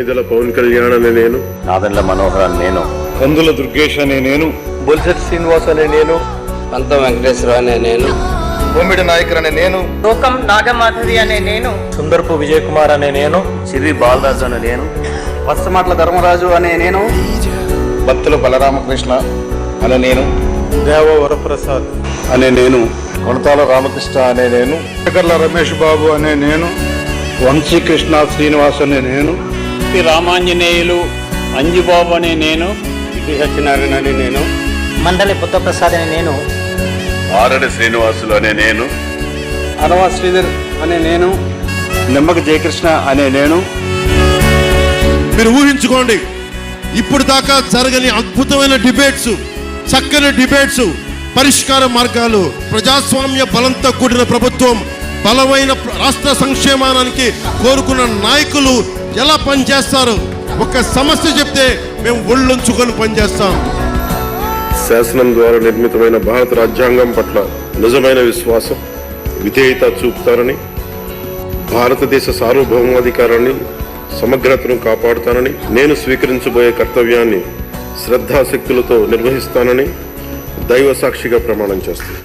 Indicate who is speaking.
Speaker 1: కొణిదెల పవన్ కళ్యాణ్ అనే నేను,
Speaker 2: నాదెండ్ల మనోహర్ అనే నేను,
Speaker 3: కందుల దుర్గేష్ అనే నేను,
Speaker 4: బొల్సెట్ శ్రీనివాస్ అనే నేను,
Speaker 5: పంతం వెంకటేశ్వర అనే నేను,
Speaker 3: బొమ్మిడి నాయకర్ అనే నేను,
Speaker 6: లోకం నాగమాధవి అనే నేను,
Speaker 4: సుందర్పు విజయ్ కుమార్ అనే నేను,
Speaker 2: సిరి బాలరాజు అనే నేను,
Speaker 4: వస్తమాట్ల ధర్మరాజు అనే నేను,
Speaker 3: బత్తుల బలరామకృష్ణ అనే నేను,
Speaker 4: దేవ వరప్రసాద్
Speaker 3: అనే నేను, కొనతాల రామకృష్ణ అనే నేను, శేఖర్ల రమేష్ బాబు అనే నేను, వంశీకృష్ణ శ్రీనివాస్ అనే నేను,
Speaker 7: రామాంజనేయులు అంజుబాబు అనే నేను,
Speaker 5: సత్యనారాయణ అనే నేను,
Speaker 6: మండలి బుద్ధప్రసాద్ అనే నేను,
Speaker 2: ఆరడి శ్రీనివాసులు అనే నేను,
Speaker 4: అనవా శ్రీధర్ అనే నేను,
Speaker 3: నిమ్మక జయకృష్ణ అనే నేను.
Speaker 8: మీరు ఊహించుకోండి, ఇప్పుడు దాకా జరగని అద్భుతమైన డిబేట్స్, చక్కని డిబేట్స్, పరిష్కార మార్గాలు, ప్రజాస్వామ్య బలంతో కూడిన ప్రభుత్వం, బలమైన రాష్ట్ర సంక్షేమానికి కోరుకున్న నాయకులు ఎలా పనిచేస్తారు. ఒక సమస్య చెప్తే మేము ఒళ్ళొంచుకొని పనిచేస్తాం.
Speaker 1: శాసనం ద్వారా నిర్మితమైన భారత రాజ్యాంగం పట్ల నిజమైన విశ్వాసం, విధేయత చూపుతారని, భారతదేశ సార్వభౌమాధికారాన్ని, సమగ్రతను కాపాడుతానని, నేను స్వీకరించబోయే కర్తవ్యాన్ని శ్రద్ధాశక్తులతో నిర్వహిస్తానని దైవ సాక్షిగా ప్రమాణం చేస్తాను.